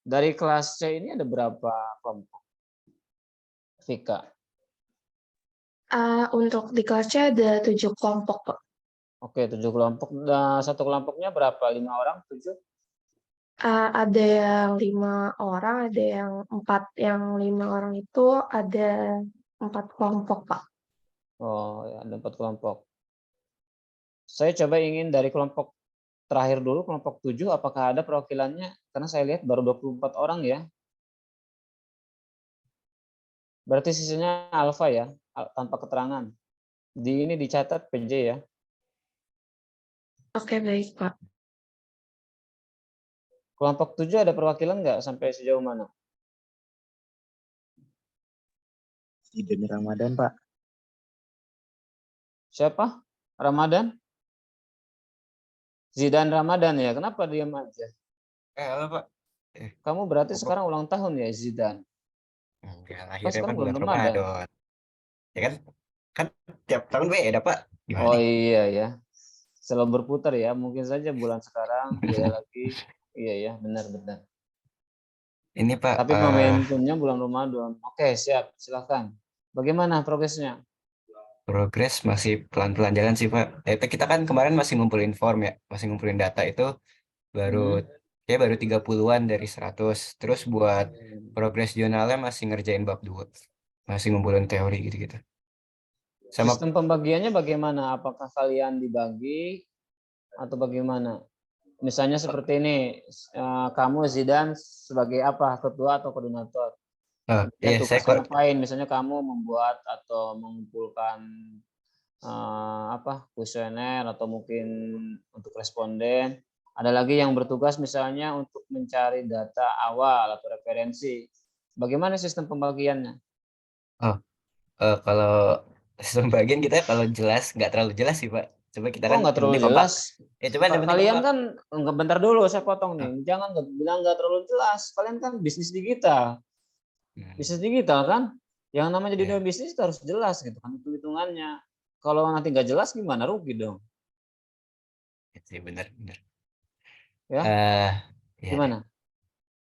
Dari kelas C ini ada berapa kelompok, Vika? Untuk di kelas C ada 7 kelompok, Pak. Oke, 7 kelompok. Nah, satu kelompoknya berapa? 5 orang, 7? Ada yang 5 orang, ada yang 4. Yang 5 orang itu ada 4 kelompok, Pak. Oh, ya, ada 4 kelompok. Saya coba ingin dari kelompok terakhir dulu, kelompok 7, apakah ada perwakilannya? Karena saya lihat baru 24 orang ya. Berarti sisanya alfa ya, tanpa keterangan. Di ini dicatat PJ ya. Oke, baik, Pak. Kelompok 7 ada perwakilan nggak sampai sejauh mana? Zidan Ramadan, Pak. Siapa? Ramadan? Zidan Ramadan ya. Kenapa diam aja? Halo Pak. Kamu berarti Kok sekarang ulang tahun ya, Zidan? enggak, Kan lahirnya sekarang kan bulan bulan Ramadan. Ramadan. Ya kan? Kan tiap tahun beda, Pak. Gimana Oh nih? iya ya. Selalu berputar ya. Mungkin saja bulan sekarang beda lagi. Iya ya, benar-benar. Ini Pak, Tapi momentumnya bulan Ramadan. Oke, siap. Silahkan. Bagaimana progresnya? progres masih pelan-pelan jalan sih Pak. Kita kan kemarin masih ngumpulin form ya, masih ngumpulin data itu baru Hmm. kayak baru 30-an dari 100. Terus buat progres jurnalnya masih ngerjain bab 2. Masih ngumpulin teori gitu-gitu. Sama Sistem pembagiannya bagaimana? Apakah kalian dibagi atau bagaimana? Misalnya seperti ini, kamu Zidan sebagai apa? Ketua atau koordinator? Kemudian iya saya tugasnya ngapain? Misalnya kamu membuat atau mengumpulkan kuesioner atau mungkin untuk responden. Ada lagi yang bertugas misalnya untuk mencari data awal atau referensi. Bagaimana sistem pembagiannya? oh, kalau sistem bagian kita kalau jelas nggak terlalu jelas sih Pak. Coba kita Kok kan nggak yang terlalu penting kompak. jelas? Ya coba yang penting Kalian kompak. kan nggak, bentar dulu saya potong nih. Ah, Jangan bilang nggak terlalu jelas. Kalian kan bisnis digital. Bisnis digital kan? Yang namanya di dunia ya, bisnis itu harus jelas gitu kan hitung-hitungannya. Kalau nanti nggak jelas gimana, rugi dong. itu benar-benar. Ya, eh ya deh. gimana?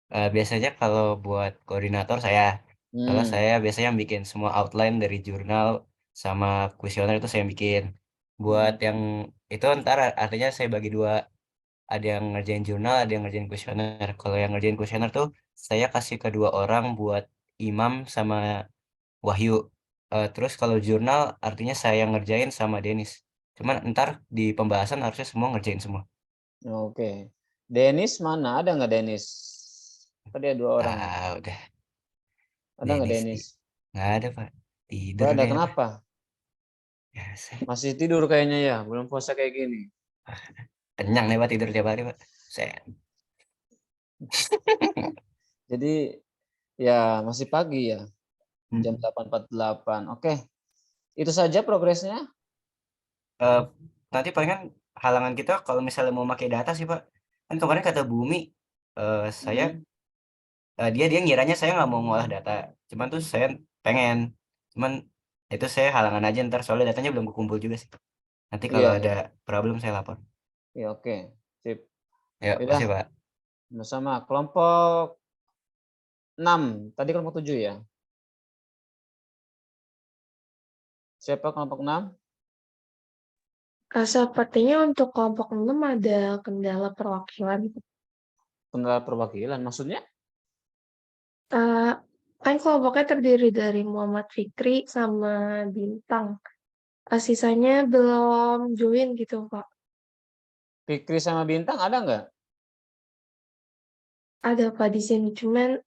Biasanya kalau buat koordinator kalau Hmm. saya biasanya bikin semua outline dari jurnal sama kuesioner itu saya bikin. Buat Hmm. yang itu ntar artinya saya bagi dua, ada yang ngerjain jurnal, ada yang ngerjain kuesioner. Kalau yang ngerjain kuesioner tuh saya kasih ke dua orang buat Imam sama Wahyu. Terus kalau jurnal artinya saya ngerjain sama Denis. Cuman ntar di pembahasan harusnya semua ngerjain semua. Oke. Denis mana? Ada nggak Denis? Tadi ada 2 orang. Udah Ada nggak Denis Denis? nggak ada Pak, tidur Nggak ada. kayaknya Pak. Kenapa? Ya, Masih tidur kayaknya ya. Belum puasa kayak gini. kenyang nih Pak tidur tiap hari Pak. Saya Jadi ya masih pagi ya. Jam Hmm. 8.48. Oke. Itu saja progresnya. Eh, nanti palingan halangan kita kalau misalnya mau pakai data sih Pak. Kan kemarin kata Bumi, saya Hmm. dia dia ngiranya saya nggak mau ngolah data. Cuman tuh saya pengen. Cuman itu saya halangan aja ntar soalnya datanya belum kekumpul juga sih. Nanti kalau Iya ada ya. problem saya lapor. Iya oke. Sip. Ya, Yaudah, pasti Pak. sama kelompok 6. Tadi kelompok 7 ya. Siapa kelompok 6? Sepertinya untuk kelompok 6 ada kendala perwakilan. Kendala perwakilan. Maksudnya? Eee, kan kelompoknya terdiri dari Muhammad Fikri sama Bintang. Sisanya belum join gitu, Pak. Fikri sama Bintang ada nggak? Ada, Pak, di sini, cuman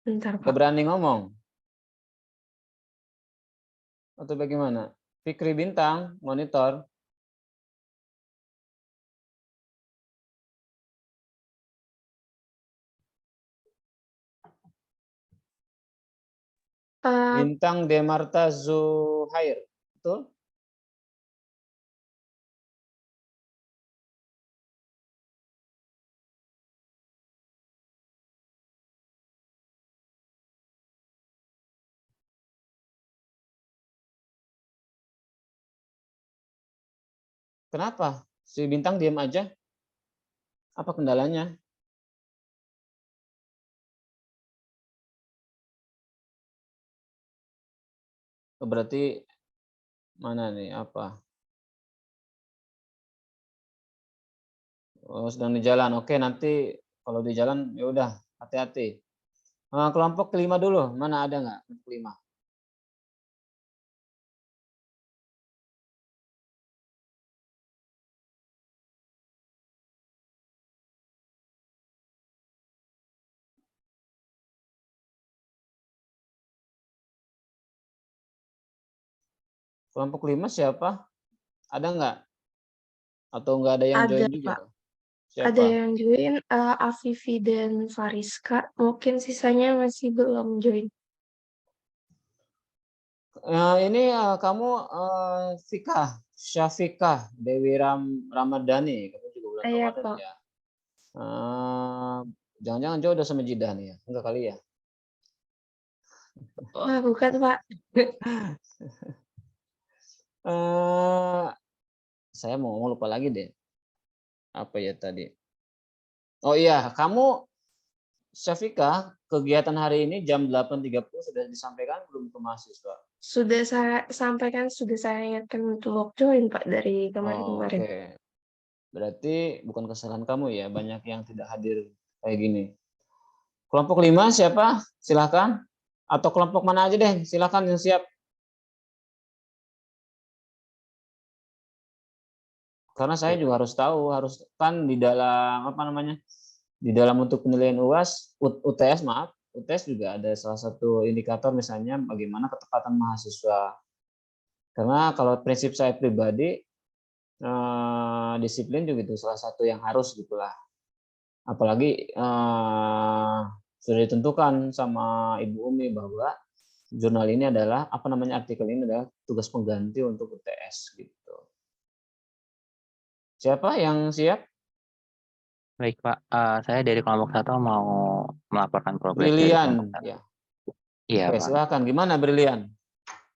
bentar, Nggak Pak. berani ngomong? Atau bagaimana? Fikri Bintang, monitor. Eee, Bintang Demarta Zuhair. Betul? Kenapa? Si Bintang diam aja? Apa kendalanya? berarti mana nih apa? Oh, sedang di jalan. Oke, nanti kalau di jalan ya udah hati-hati. Kelompok kelima dulu, mana ada nggak kelompok kelima? Kelompok kelima siapa? Ada nggak? Atau nggak ada yang Ada, join Pak. juga? Ada Siapa? yang join, Afifi dan Fariska. Mungkin sisanya masih belum join. Ini kamu Syafikah Dewi Ramadhani, kamu juga bulan Iya, Ramadan Pak. ya. Jangan-jangan jodoh sama Jidah nih ya? Enggak kali ya? Bukan, Pak. Saya mau ngomong lupa lagi deh. Apa ya tadi? Oh iya, kamu Syafikah, kegiatan hari ini jam 8.30 sudah disampaikan belum ke mahasiswa? Sudah saya sampaikan, sudah saya ingatkan untuk join, Pak, dari Oh, kemarin-kemarin. oke. Berarti bukan kesalahan kamu ya, banyak yang tidak hadir kayak gini. Kelompok 5 siapa? Silahkan. Atau kelompok mana aja deh, silahkan yang siap. Karena saya juga harus tahu, harus kan di dalam apa namanya, di dalam untuk penilaian UAS, UTS maaf, UTS juga ada salah satu indikator misalnya bagaimana ketepatan mahasiswa. Karena kalau prinsip saya pribadi, disiplin juga itu salah satu yang harus gitulah. Apalagi sudah ditentukan sama Ibu Umi bahwa jurnal ini adalah apa namanya, artikel ini adalah tugas pengganti untuk UTS gitu. Siapa yang siap? Baik, Pak. Saya dari kelompok 1 mau melaporkan progres dari kelompok Brilian 1. ya. Iya, Oke, Pak. silakan. Gimana Brilian?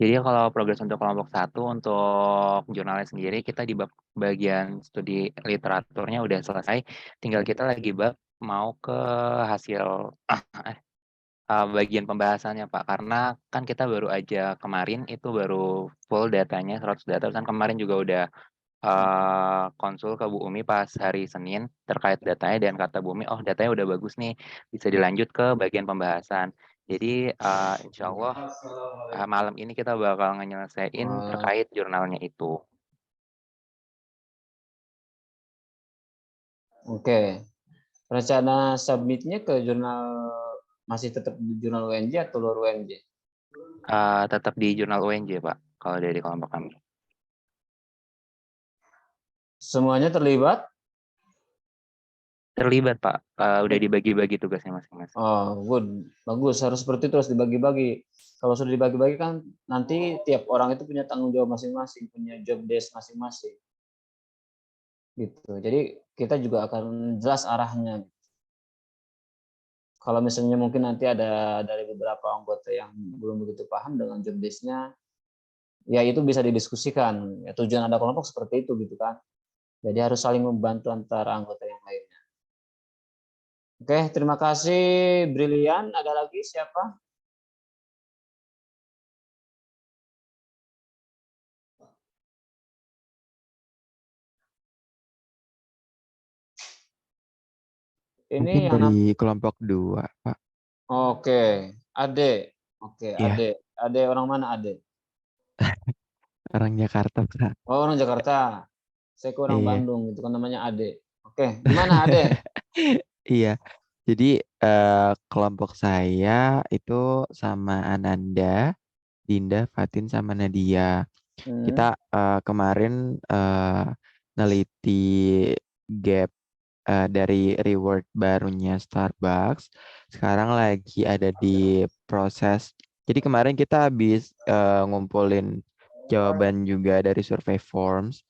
Jadi kalau progres untuk kelompok 1 untuk jurnalnya sendiri, kita di bab bagian studi literaturnya udah selesai. Tinggal kita lagi bab mau ke hasil bagian pembahasannya, Pak. Karena kan kita baru aja kemarin itu baru full datanya 100 data, kan kemarin juga udah konsul ke Bu Umi pas hari Senin terkait datanya, dan kata Bu Umi, oh datanya udah bagus nih, bisa dilanjut ke bagian pembahasan. Jadi insya Allah malam ini kita bakal nyelesain terkait jurnalnya itu. Oke. Rencana submitnya ke jurnal masih tetap di jurnal UNJ atau luar UNJ? Tetap di jurnal UNJ, Pak, kalau dari kelompok kami. Semuanya terlibat? Terlibat, Pak. Udah dibagi-bagi tugasnya masing-masing. Oh, good. Bagus. Harus seperti itu, harus dibagi-bagi. Kalau sudah dibagi-bagi kan nanti tiap orang itu punya tanggung jawab masing-masing, punya job desk masing-masing. Gitu. Jadi kita juga akan jelas arahnya. Kalau misalnya mungkin nanti ada dari beberapa anggota yang belum begitu paham dengan job desk-nya, ya itu bisa didiskusikan. Ya, tujuan ada kelompok seperti itu gitu kan. Jadi harus saling membantu antara anggota yang lainnya. Oke, terima kasih Brilian. Ada lagi siapa? Mungkin Ini yang dari kelompok 2, Pak. Oke, Ade. Oke, Iya, Ade. Ade orang mana Ade? orang Jakarta, Pak. Oh, orang Jakarta. Saya ke orang Iya. Bandung, itu kan namanya Ade. Oke, gimana Ade? Iya. Jadi kelompok saya itu sama Ananda, Dinda, Fatin, sama Nadia. Kita kemarin neliti gap dari reward barunya Starbucks. Sekarang lagi ada di proses. Jadi kemarin kita habis ngumpulin jawaban juga dari survei forms.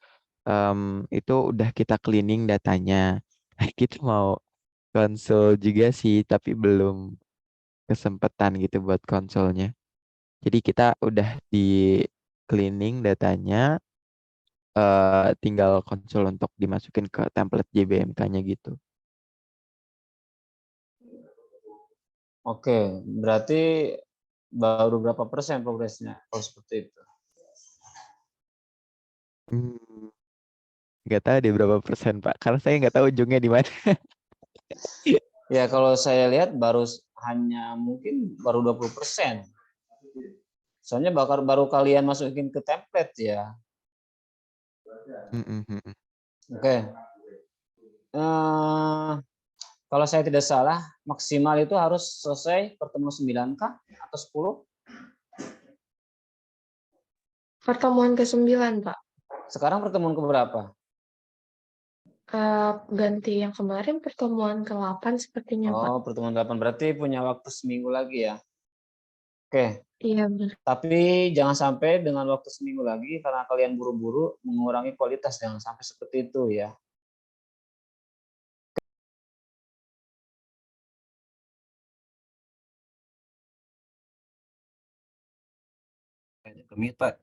Itu udah kita cleaning datanya. Kita mau konsul juga sih, tapi belum kesempatan gitu buat konsolnya. Jadi kita udah di cleaning datanya, tinggal konsul untuk dimasukin ke template JBMK-nya gitu. Oke, berarti baru berapa persen progresnya kalau seperti itu? Nggak tahu deh berapa persen Pak, karena saya nggak tahu ujungnya di mana. Ya kalau saya lihat hanya mungkin baru 20%. Soalnya baru kalian masukin ke template ya. Oke. Kalau saya tidak salah, maksimal itu harus selesai pertemuan 9 kah atau 10? Pertemuan ke-9, Pak. Sekarang pertemuan ke berapa? Ganti yang kemarin pertemuan ke-8 sepertinya, Pak. Oh, pertemuan 8 berarti punya waktu seminggu lagi ya. Oke. Iya, benar. Tapi jangan sampai dengan waktu seminggu lagi karena kalian buru-buru mengurangi kualitas, jangan sampai seperti itu ya. Kemit, Pak.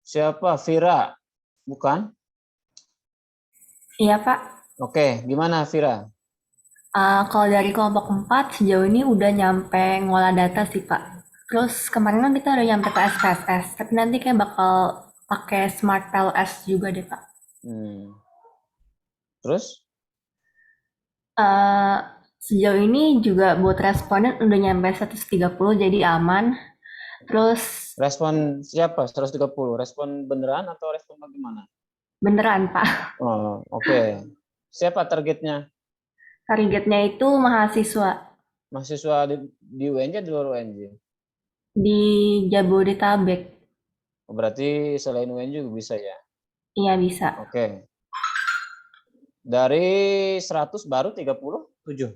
Siapa? Vira? Bukan? Iya, Pak. Oke, gimana Vira? Kalau dari kelompok 4, sejauh ini udah nyampe ngolah data sih, Pak. Terus kemarin kan kita udah nyampe ke SPSS, tapi nanti kayak bakal pakai Smart PLS juga deh, Pak. Terus? Sejauh ini juga buat responden udah nyampe 130, jadi aman. Terus Respon siapa? 130. Respon beneran atau respon bagaimana? beneran, Pak. Oh, oke. Siapa targetnya? Targetnya itu mahasiswa Mahasiswa di UNJ di luar UNJ? di Jabodetabek. Oh, berarti selain UNJ juga bisa ya? Iya, bisa. Oke. Dari 100 baru 37?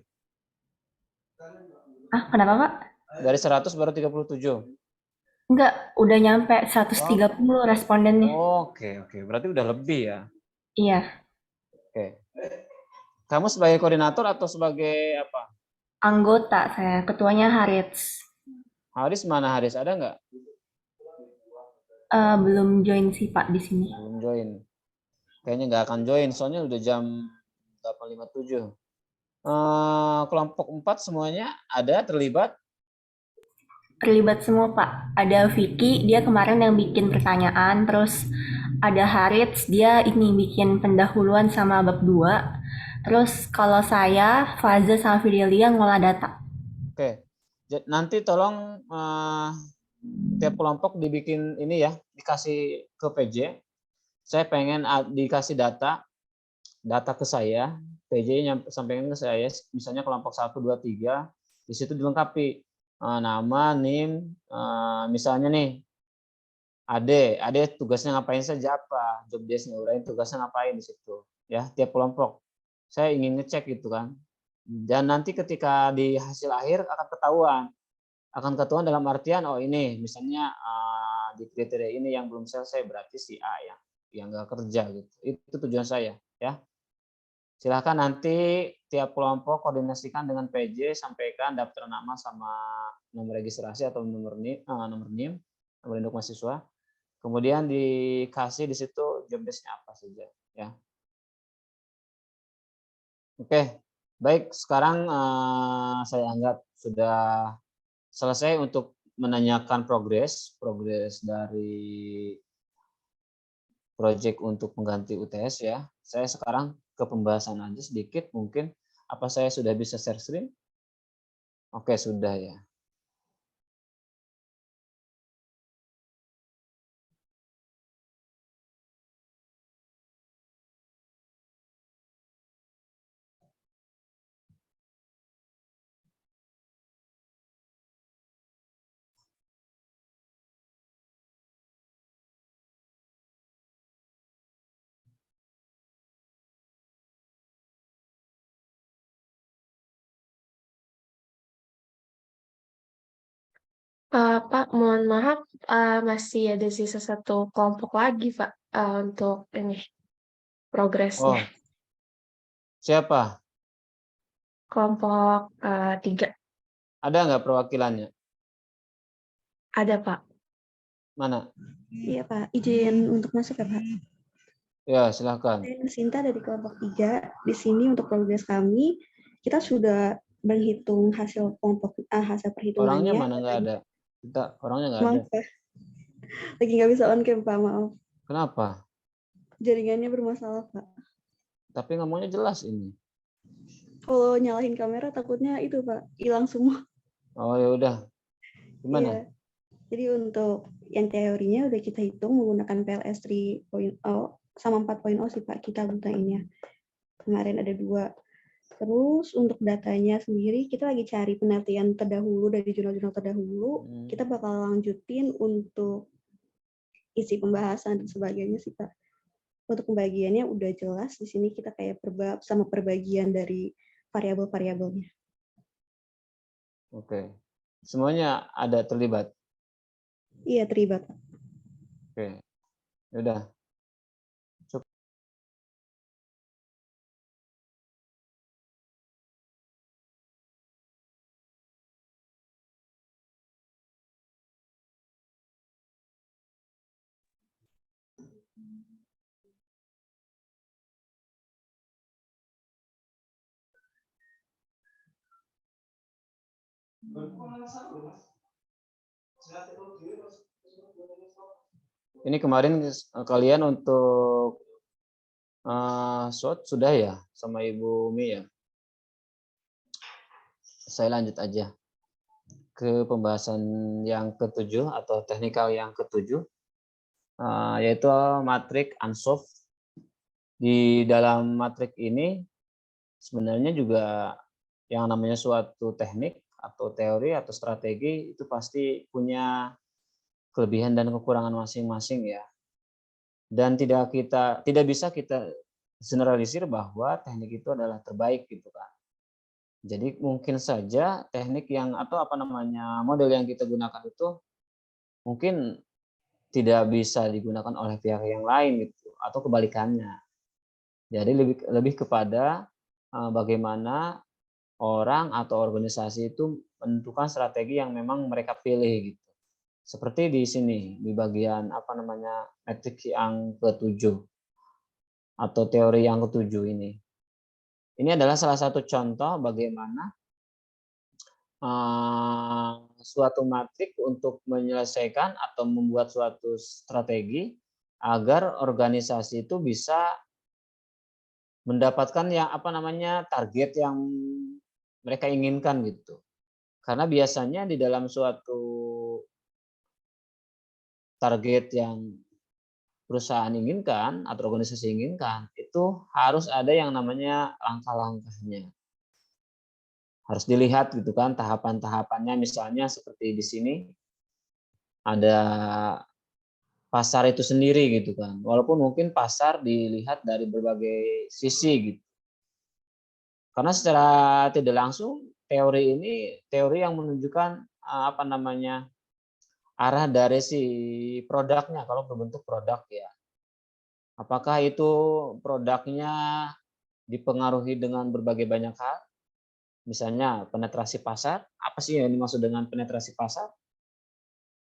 Kenapa, Pak? Dari 100 baru 37? Enggak, udah nyampe 130 respondennya. Oke. Berarti udah lebih ya? Iya. Oke. Kamu sebagai koordinator atau sebagai apa? Anggota saya, ketuanya Harits. Haris mana Haris? Ada nggak? Belum join sih Pak di sini. Belum join. Kayaknya nggak akan join, soalnya udah jam 8.57. Kelompok 4 semuanya ada terlibat? Terlibat semua Pak. Ada Vicky, dia kemarin yang bikin pertanyaan. Terus ada Harits, dia ini bikin pendahuluan sama bab 2. Terus kalau saya, Faza sama Fidelia ngolah data. Oke. Nanti tolong tiap kelompok dibikin ini ya, dikasih ke PJ. Saya pengen dikasih data ke saya, PJ sampaikan ke saya, misalnya kelompok 1, 2, 3, di situ dilengkapi nama, NIM, misalnya nih, Ade tugasnya ngapain saja apa, job desk-nya, uraiin tugasnya ngapain di situ, ya tiap kelompok. Saya ingin ngecek gitu kan. Dan nanti ketika di hasil akhir akan ketahuan dalam artian oh ini misalnya di kriteria ini yang belum selesai berarti si A yang nggak kerja gitu. Itu tujuan saya ya. Silahkan nanti tiap kelompok koordinasikan dengan PJ, sampaikan daftar nama sama nomor registrasi atau nomor NIM, nomor induk mahasiswa. Kemudian dikasih di situ job desk-nya apa saja ya. Oke, baik sekarang saya anggap sudah selesai untuk menanyakan progres dari proyek untuk mengganti UTS ya. Saya sekarang ke pembahasan aja sedikit mungkin. Apa saya sudah bisa share screen? Oke, sudah ya. Pak, mohon maaf, masih ada sisa satu kelompok lagi, Pak, untuk ini progresnya. Oh, siapa? Kelompok 3. Ada nggak perwakilannya? Ada, Pak. Mana? Iya Pak, izin untuk masuk ya Pak. Ya, silakan. Saya Sinta dari kelompok 3. Di sini untuk progres kami, kita sudah menghitung hasil Orangnya hasil perhitungannya. mana nggak ada? Kita orangnya nggak ada. Maaf, Pak. Lagi nggak bisa on cam, Pak. Maaf. Kenapa? Jaringannya bermasalah, Pak. Tapi ngomongnya jelas ini. Kalau nyalahin kamera takutnya itu, Pak, hilang semua. Oh ya udah. Gimana? Iya. Jadi untuk yang teorinya udah kita hitung menggunakan PLS 3.0 sama 4.0 sih Pak, kita gunainnya. Kemarin ada 2. Terus untuk datanya sendiri kita lagi cari penelitian terdahulu dari jurnal-jurnal terdahulu. Kita bakal lanjutin untuk isi pembahasan dan sebagainya sih Pak. Untuk pembagiannya udah jelas di sini kita kayak perbab sama perbagian dari variabel-variabelnya. Oke. Semuanya ada terlibat. Iya, terlibat. Oke. Ya udah. Ini kemarin kalian untuk shot sudah ya sama Ibu Mi ya. Saya lanjut aja ke pembahasan yang ke-7 atau teknikal yang ke-7, yaitu matrik unsolved. Di dalam matrik ini sebenarnya juga yang namanya suatu teknik atau teori atau strategi itu pasti punya kelebihan dan kekurangan masing-masing ya. Dan tidak bisa kita generalisir bahwa teknik itu adalah terbaik gitu kan. Jadi mungkin saja teknik yang atau model yang kita gunakan itu mungkin tidak bisa digunakan oleh pihak yang lain gitu atau kebalikannya. Jadi lebih kepada bagaimana orang atau organisasi itu menentukan strategi yang memang mereka pilih gitu. Seperti di sini di bagian matrik yang ke-7 atau teori yang ke-7 ini. Ini adalah salah satu contoh bagaimana suatu matrik untuk menyelesaikan atau membuat suatu strategi agar organisasi itu bisa mendapatkan yang target yang mereka inginkan gitu. Karena biasanya di dalam suatu target yang perusahaan inginkan atau organisasi inginkan, itu harus ada yang namanya langkah-langkahnya. Harus dilihat gitu kan tahapan-tahapannya, misalnya seperti di sini ada pasar itu sendiri gitu kan. Walaupun mungkin pasar dilihat dari berbagai sisi gitu. Karena secara tidak langsung teori ini teori yang menunjukkan arah dari si produknya kalau berbentuk produk ya. Apakah itu produknya dipengaruhi dengan berbagai banyak hal? Misalnya penetrasi pasar, apa sih yang dimaksud dengan penetrasi pasar?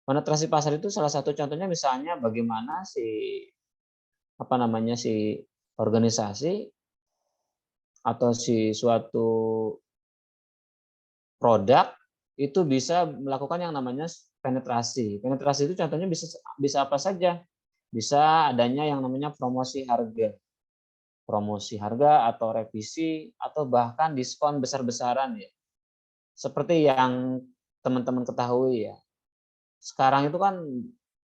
Penetrasi pasar itu salah satu contohnya misalnya bagaimana si organisasi atau si suatu produk itu bisa melakukan yang namanya penetrasi. Penetrasi itu contohnya bisa apa saja? Bisa adanya yang namanya promosi harga. Promosi harga atau revisi atau bahkan diskon besar-besaran ya. Seperti yang teman-teman ketahui ya. Sekarang itu kan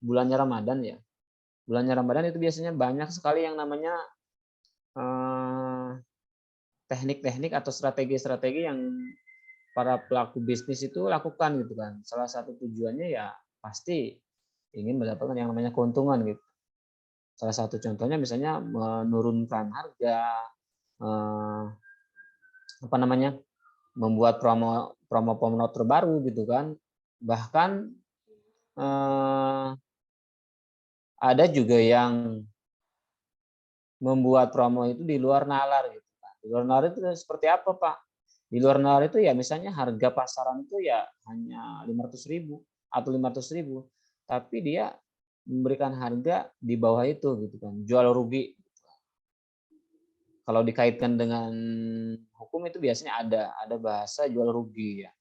bulannya Ramadan ya. Bulannya Ramadan itu biasanya banyak sekali yang namanya teknik-teknik atau strategi-strategi yang para pelaku bisnis itu lakukan gitu kan. Salah satu tujuannya ya pasti ingin mendapatkan yang namanya keuntungan gitu. Salah satu contohnya misalnya menurunkan harga, membuat promo terbaru gitu kan. Bahkan ada juga yang membuat promo itu di luar nalar gitu kan. Di luar nalar itu seperti apa Pak? Di luar nalar itu ya misalnya harga pasaran itu ya hanya 500.000 atau 500.000, tapi dia memberikan harga di bawah itu gitu kan, jual rugi. kalau dikaitkan dengan hukum itu biasanya ada bahasa jual rugi ya.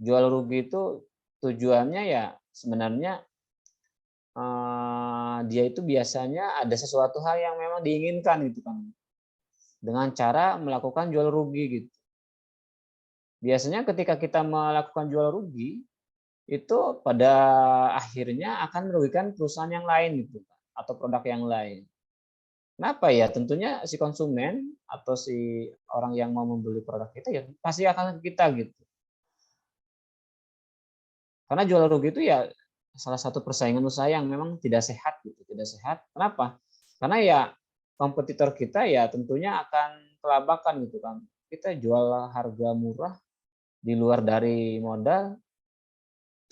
Jual rugi itu tujuannya ya sebenarnya dia itu biasanya ada sesuatu hal yang memang diinginkan gitu kan, dengan cara melakukan jual rugi gitu. Biasanya ketika kita melakukan jual rugi itu pada akhirnya akan merugikan perusahaan yang lain gitu atau produk yang lain. Kenapa ya? Tentunya si konsumen atau si orang yang mau membeli produk kita ya pasti akan ke kita gitu. Karena jual rugi itu ya salah satu persaingan usaha yang memang tidak sehat gitu, tidak sehat. Kenapa? Karena ya kompetitor kita ya tentunya akan kelabakan gitu kan. Kita jual harga murah di luar dari modal,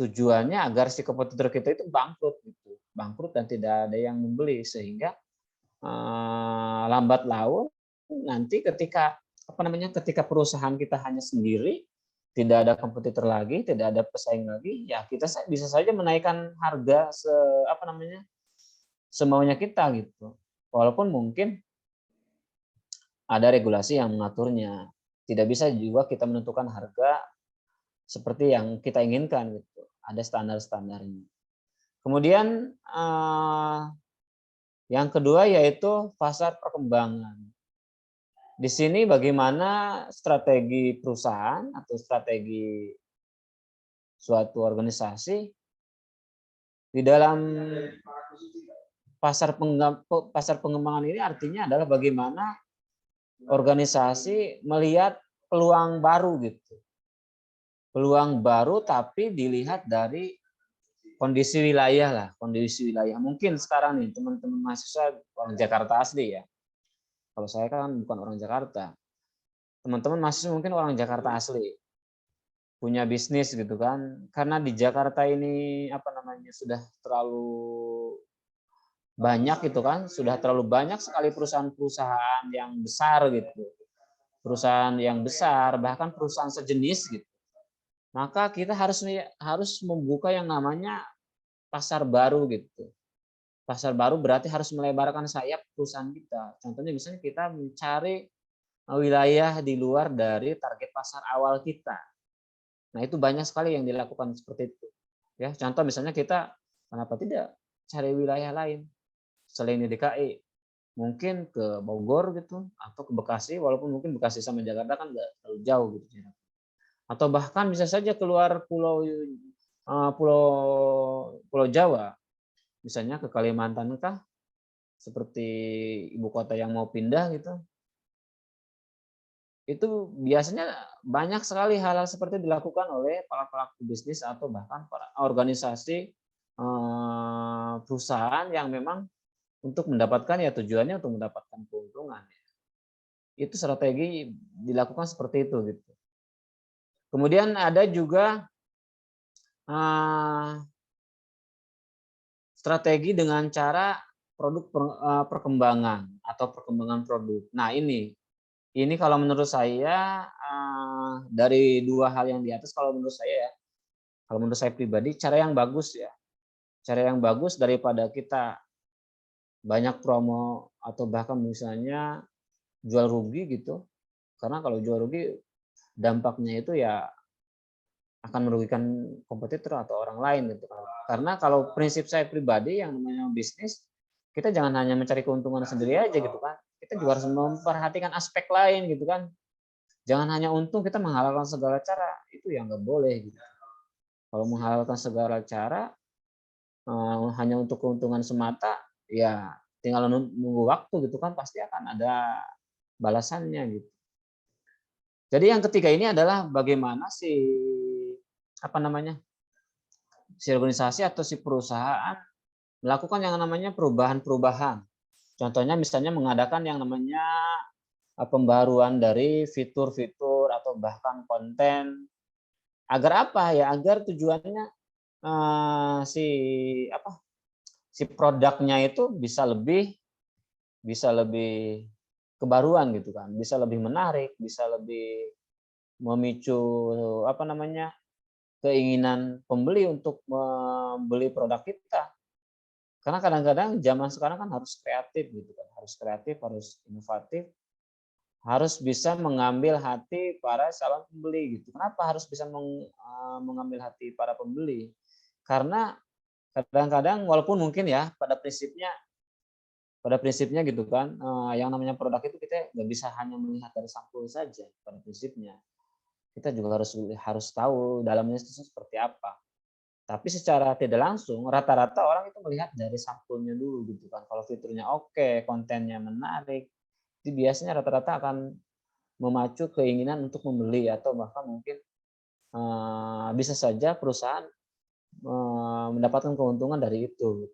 tujuannya agar si kompetitor kita itu bangkrut gitu. Bangkrut dan tidak ada yang membeli, sehingga lambat laun nanti ketika ketika perusahaan kita hanya sendiri, tidak ada kompetitor lagi, tidak ada pesaing lagi, ya kita bisa saja menaikkan harga semaunya kita gitu. Walaupun mungkin ada regulasi yang mengaturnya. Tidak bisa juga kita menentukan harga seperti yang kita inginkan gitu. Ada standar-standarnya. Kemudian yang kedua yaitu pasar perkembangan. Di sini bagaimana strategi perusahaan atau strategi suatu organisasi di dalam pasar pengembangan ini, artinya adalah bagaimana organisasi melihat peluang baru gitu. Peluang baru tapi dilihat dari kondisi wilayah lah, kondisi wilayah. Mungkin sekarang nih teman-teman mahasiswa orang Jakarta asli ya. Kalau saya kan bukan orang Jakarta. Teman-teman mahasiswa mungkin orang Jakarta asli. Punya bisnis gitu kan. Karena di Jakarta ini sudah terlalu banyak gitu kan, sudah terlalu banyak sekali perusahaan-perusahaan yang besar gitu. Perusahaan yang besar, bahkan perusahaan sejenis gitu. Maka kita harus membuka yang namanya pasar baru gitu. Pasar baru berarti harus melebarkan sayap perusahaan kita. Contohnya misalnya kita mencari wilayah di luar dari target pasar awal kita. Nah, itu banyak sekali yang dilakukan seperti itu. Ya, contoh misalnya kita kenapa tidak cari wilayah lain selain di DKI? Mungkin ke Bogor gitu atau ke Bekasi, walaupun mungkin Bekasi sama Jakarta kan nggak terlalu jauh gitu. Atau bahkan bisa saja keluar pulau Jawa, misalnya ke Kalimantan kah, seperti ibu kota yang mau pindah gitu. Itu biasanya banyak sekali hal-hal seperti dilakukan oleh para pelaku bisnis atau bahkan para organisasi perusahaan yang memang untuk mendapatkan ya tujuannya untuk mendapatkan keuntungan. Itu strategi dilakukan seperti itu gitu. Kemudian ada juga strategi dengan cara produk perkembangan atau perkembangan produk. Nah ini kalau menurut saya dari dua hal yang di atas, kalau menurut saya pribadi, cara yang bagus ya, cara yang bagus daripada kita banyak promo atau bahkan misalnya jual rugi gitu. Karena kalau jual rugi dampaknya itu ya akan merugikan kompetitor atau orang lain gitu kan. Karena kalau prinsip saya pribadi yang namanya bisnis, kita jangan hanya mencari keuntungan sendiri aja gitu kan. Kita juga harus memperhatikan aspek lain gitu kan. Jangan hanya untung, kita menghalalkan segala cara, itu yang nggak boleh gitu. Kalau menghalalkan segala cara hanya untuk keuntungan semata, ya tinggal nunggu waktu gitu kan, pasti akan ada balasannya gitu. Jadi yang ketiga ini adalah bagaimana si organisasi atau si perusahaan melakukan yang namanya perubahan-perubahan. Contohnya misalnya mengadakan yang namanya pembaruan dari fitur-fitur atau bahkan konten. Agar apa ya? Agar tujuannya si produknya itu bisa lebih kebaruan gitu kan, bisa lebih menarik, bisa lebih memicu keinginan pembeli untuk membeli produk kita. Karena kadang-kadang zaman sekarang kan harus kreatif gitu kan, harus kreatif, harus inovatif. harus bisa mengambil hati para calon pembeli gitu. Kenapa harus bisa mengambil hati para pembeli? Karena kadang-kadang walaupun mungkin ya pada prinsipnya gitu kan, yang namanya produk itu kita nggak bisa hanya melihat dari sampul saja pada prinsipnya. Kita juga harus tahu dalamnya itu seperti apa. Tapi secara tidak langsung rata-rata orang itu melihat dari sampulnya dulu gitu kan. Kalau fiturnya oke, kontennya menarik, itu biasanya rata-rata akan memacu keinginan untuk membeli atau bahkan mungkin bisa saja perusahaan mendapatkan keuntungan dari itu.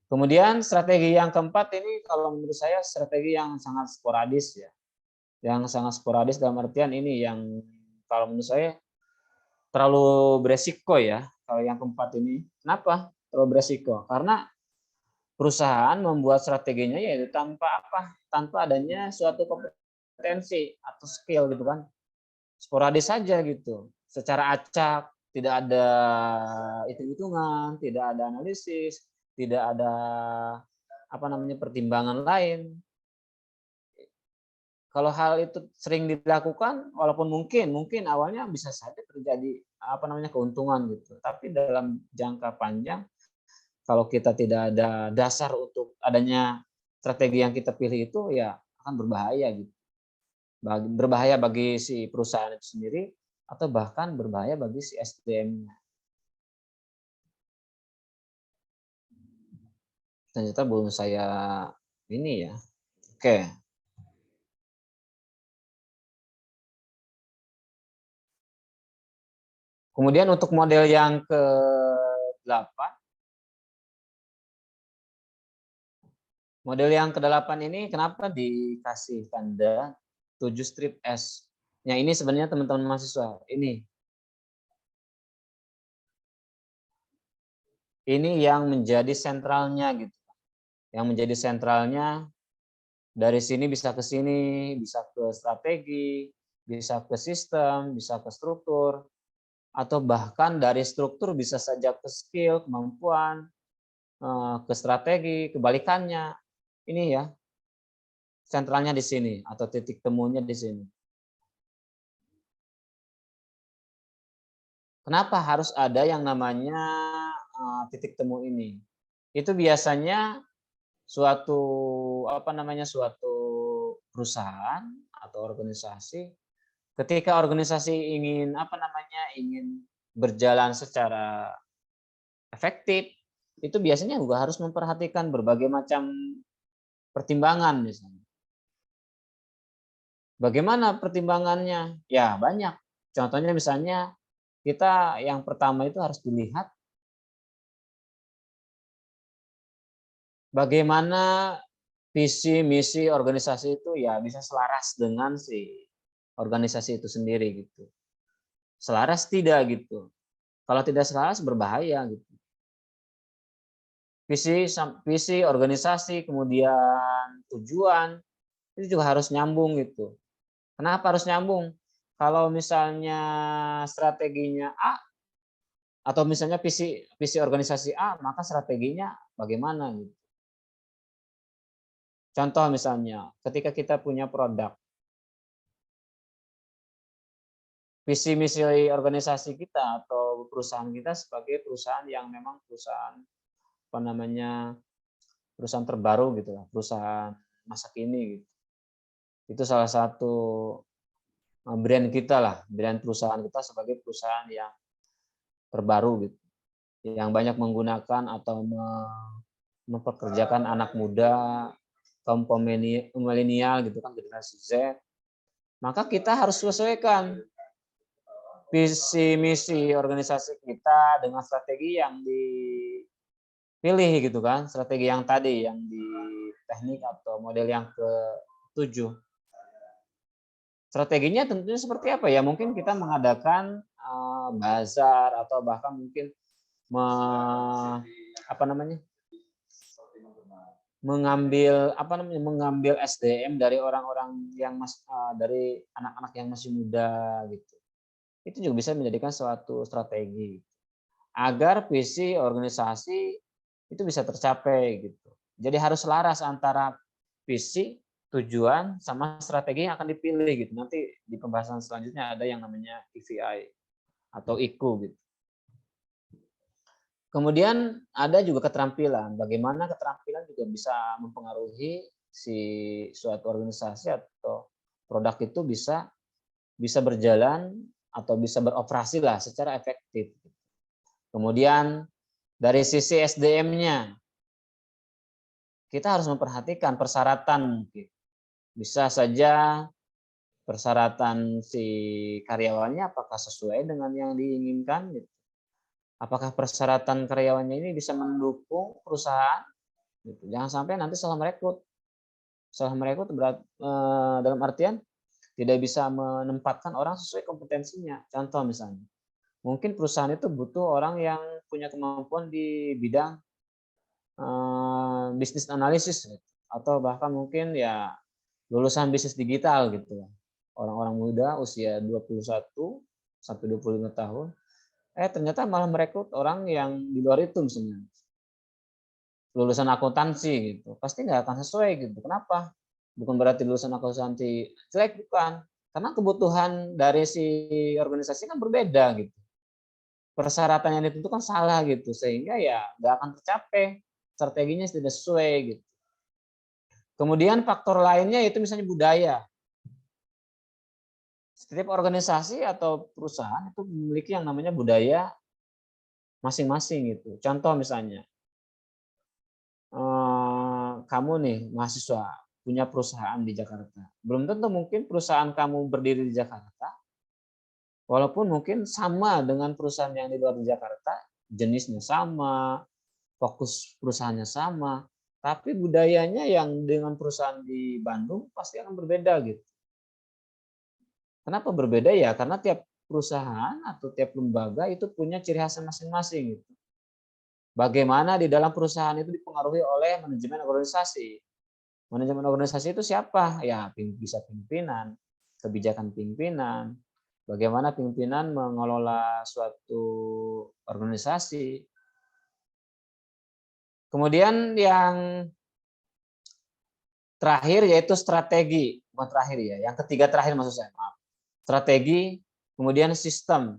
Kemudian strategi yang keempat ini kalau menurut saya strategi yang sangat sporadis ya. Yang sangat sporadis dalam artian ini yang kalau menurut saya terlalu beresiko ya. Kalau yang keempat ini. Kenapa terlalu beresiko? Karena perusahaan membuat strateginya yaitu tanpa adanya suatu kompetensi atau skill gitu kan. Sporadis saja gitu. Secara acak, tidak ada hitung-hitungan, tidak ada analisis, tidak ada pertimbangan lain. Kalau hal itu sering dilakukan, walaupun mungkin awalnya bisa saja terjadi keuntungan gitu, tapi dalam jangka panjang kalau kita tidak ada dasar untuk adanya strategi yang kita pilih itu ya akan berbahaya gitu. Berbahaya bagi si perusahaan itu sendiri atau bahkan berbahaya bagi si SDM-nya. Ternyata belum saya ini ya. Oke. Kemudian untuk model yang ke-8. Model yang ke-8 ini kenapa dikasih tanda 7 strip S? Nah, ini sebenarnya teman-teman mahasiswa, ini yang menjadi sentralnya gitu. Yang menjadi sentralnya dari sini bisa ke sini, bisa ke strategi, bisa ke sistem, bisa ke struktur, atau bahkan dari struktur bisa saja ke skill, kemampuan, ke strategi, kebalikannya. Ini ya, sentralnya di sini atau titik temunya di sini. Kenapa harus ada yang namanya titik temu ini? Itu biasanya suatu suatu perusahaan atau organisasi ketika organisasi ingin ingin berjalan secara efektif, itu biasanya juga harus memperhatikan berbagai macam pertimbangan misalnya. Bagaimana pertimbangannya? Ya banyak. Contohnya misalnya kita yang pertama itu harus dilihat bagaimana visi misi organisasi itu ya bisa selaras dengan si organisasi itu sendiri gitu. Selaras tidak gitu. Kalau tidak selaras berbahaya gitu. Visi organisasi kemudian tujuan itu juga harus nyambung gitu. Kenapa harus nyambung? Kalau misalnya strateginya A atau misalnya visi organisasi A, maka strateginya bagaimana gitu. Contoh misalnya, ketika kita punya produk, visi misi organisasi kita atau perusahaan kita sebagai perusahaan yang memang perusahaan perusahaan terbaru gitu lah, perusahaan masa kini gitu. Itu salah satu brand kita lah, brand perusahaan kita sebagai perusahaan yang terbaru gitu, yang banyak menggunakan atau mempekerjakan anak muda, kaum milenial gitu kan, generasi Z. Maka kita harus sesuaikan visi misi organisasi kita dengan strategi yang dipilih gitu kan, strategi yang tadi yang di teknik atau model yang ke-7. Strateginya tentunya seperti apa ya? Mungkin kita mengadakan bazar atau bahkan mungkin mengambil SDM dari orang-orang yang dari anak-anak yang masih muda gitu. Itu juga bisa menjadikan suatu strategi agar visi organisasi itu bisa tercapai gitu. Jadi harus selaras antara visi tujuan sama strategi yang akan dipilih gitu. Nanti di pembahasan selanjutnya ada yang namanya EVI atau IQ gitu. Kemudian ada juga keterampilan. Bagaimana keterampilan juga bisa mempengaruhi si suatu organisasi atau produk itu bisa berjalan atau bisa beroperasi lah secara efektif. Kemudian dari sisi SDM-nya, kita harus memperhatikan persyaratan mungkin. Bisa saja persyaratan si karyawannya apakah sesuai dengan yang diinginkan gitu. Apakah persyaratan karyawannya ini bisa mendukung perusahaan gitu. Jangan sampai nanti salah merekrut. Salah merekrut dalam artian tidak bisa menempatkan orang sesuai kompetensinya. Contoh misalnya, mungkin perusahaan itu butuh orang yang punya kemampuan di bidang bisnis analisis atau bahkan mungkin ya lulusan bisnis digital gitu. Orang-orang muda usia 21 sampai 25 tahun. Ternyata malah merekrut orang yang di luar itu misalnya. Lulusan akuntansi gitu. Pasti nggak akan sesuai gitu. Kenapa? Bukan berarti lulusan akuntansi jelek, bukan. Karena kebutuhan dari si organisasi kan berbeda gitu. Persyaratan yang ditentukan salah gitu. Sehingga ya nggak akan tercapai. Strateginya tidak sesuai gitu. Kemudian faktor lainnya itu misalnya budaya. Setiap organisasi atau perusahaan itu memiliki yang namanya budaya masing-masing gitu. Contoh misalnya, kamu nih mahasiswa punya perusahaan di Jakarta. Belum tentu mungkin perusahaan kamu berdiri di Jakarta, walaupun mungkin sama dengan perusahaan yang di luar di Jakarta, jenisnya sama, fokus perusahaannya sama, tapi budayanya yang dengan perusahaan di Bandung pasti akan berbeda gitu. Kenapa berbeda ya? Karena tiap perusahaan atau tiap lembaga itu punya ciri khas masing-masing gitu. Bagaimana di dalam perusahaan itu dipengaruhi oleh manajemen organisasi. Manajemen organisasi itu siapa? Ya, bisa pimpinan, kebijakan pimpinan, bagaimana pimpinan mengelola suatu organisasi. Kemudian yang terakhir yaitu strategi, bukan terakhir ya, yang ketiga terakhir maksud saya, maaf. Strategi, kemudian sistem.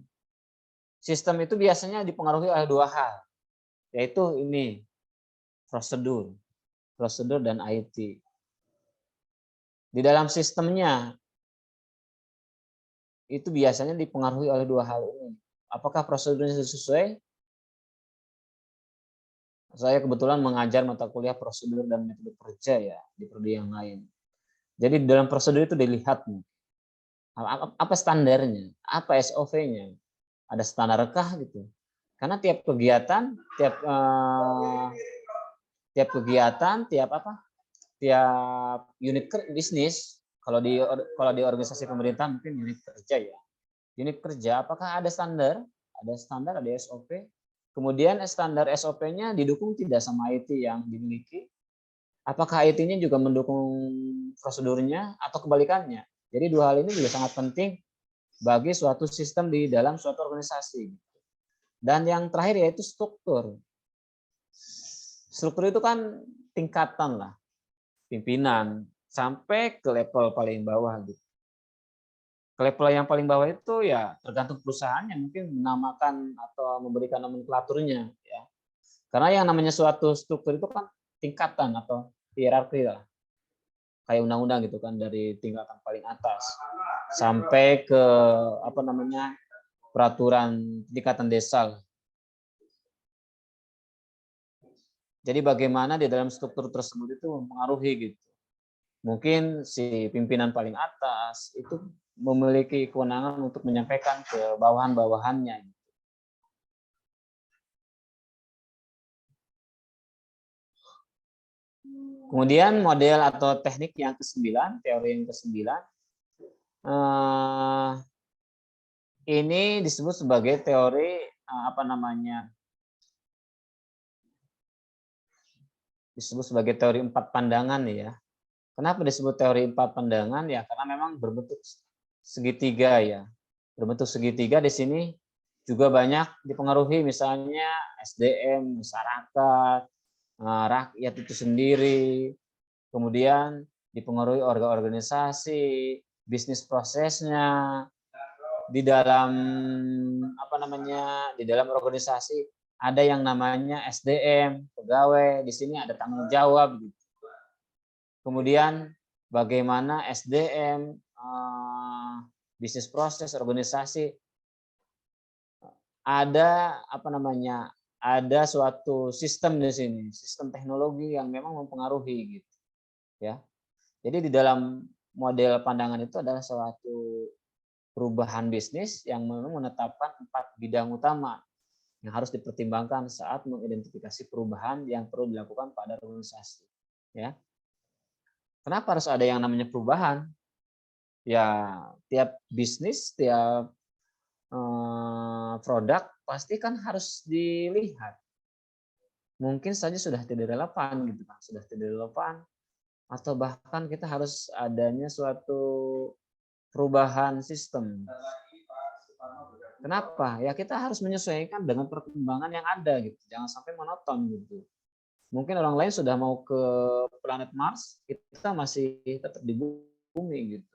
Sistem itu biasanya dipengaruhi oleh dua hal, yaitu ini, prosedur dan IT. Di dalam sistemnya, itu biasanya dipengaruhi oleh dua hal ini. Apakah prosedurnya sesuai? Saya kebetulan mengajar mata kuliah prosedur dan metode kerja ya, di prodi yang lain. Jadi di dalam prosedur itu dilihat nih, apa standarnya, apa SOV-nya, ada standarkah gitu. Karena tiap kegiatan, tiap unit bisnis, kalau di organisasi pemerintah mungkin unit kerja ya. Unit kerja apakah ada standar, ada SOP. Kemudian standar SOP-nya didukung tidak sama IT yang dimiliki. Apakah IT-nya juga mendukung prosedurnya atau kebalikannya. Jadi dua hal ini juga sangat penting bagi suatu sistem di dalam suatu organisasi. Dan yang terakhir yaitu struktur. Struktur itu kan tingkatan lah, pimpinan sampai ke level paling bawah gitu. Ke level yang paling bawah itu ya tergantung perusahaan yang mungkin menamakan atau memberikan nomenklaturnya ya. Karena yang namanya suatu struktur itu kan tingkatan atau hierarki lah. Kayak undang-undang gitu kan, dari tingkatan paling atas sampai ke peraturan tingkatan desa. Jadi bagaimana di dalam struktur tersebut itu mempengaruhi gitu. Mungkin si pimpinan paling atas itu memiliki kewenangan untuk menyampaikan ke bawahan-bawahannya. Kemudian model atau teknik yang ke-9, teori yang ke-9, ini disebut sebagai teori disebut sebagai teori 4 pandangan ya. Kenapa disebut teori 4 pandangan ya? Karena memang berbentuk segitiga ya. Berbentuk segitiga di sini juga banyak dipengaruhi misalnya SDM, masyarakat, rakyat itu sendiri, kemudian dipengaruhi organisasi, bisnis prosesnya, di dalam di dalam organisasi ada yang namanya SDM, pegawai, di sini ada tanggung jawab gitu. Kemudian bagaimana SDM, bisnis proses, organisasi ada ada suatu sistem di sini, sistem teknologi yang memang mempengaruhi gitu, ya. Jadi di dalam model pandangan itu adalah suatu perubahan bisnis yang memang menetapkan 4 bidang utama yang harus dipertimbangkan saat mengidentifikasi perubahan yang perlu dilakukan pada organisasi, ya. Kenapa harus ada yang namanya perubahan? Ya, tiap bisnis, tiap produk pasti kan harus dilihat. Mungkin saja sudah tidak relevan gitu kan, sudah tidak relevan, atau bahkan kita harus adanya suatu perubahan sistem. Kenapa? Ya kita harus menyesuaikan dengan perkembangan yang ada gitu. Jangan sampai monoton gitu. Mungkin orang lain sudah mau ke planet Mars, kita masih tetap di bumi gitu.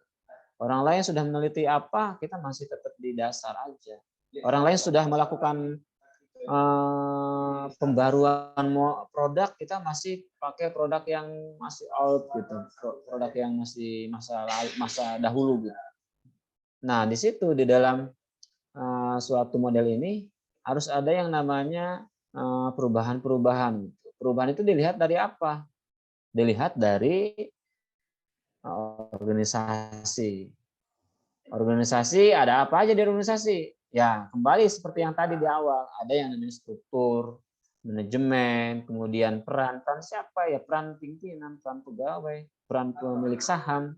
Orang lain sudah meneliti apa, kita masih tetap di dasar aja. Orang lain sudah melakukan pembaruan produk, kita masih pakai produk yang masih old gitu, produk yang masih masa dahulu gitu. Nah, di situ di dalam suatu model ini harus ada yang namanya perubahan-perubahan. Perubahan itu dilihat dari apa? Dilihat dari organisasi. Organisasi ada apa aja di organisasi? Ya, kembali seperti yang tadi di awal, ada yang namanya struktur, manajemen, kemudian peran siapa ya? Peran pimpinan, peran pegawai, peran pemilik saham.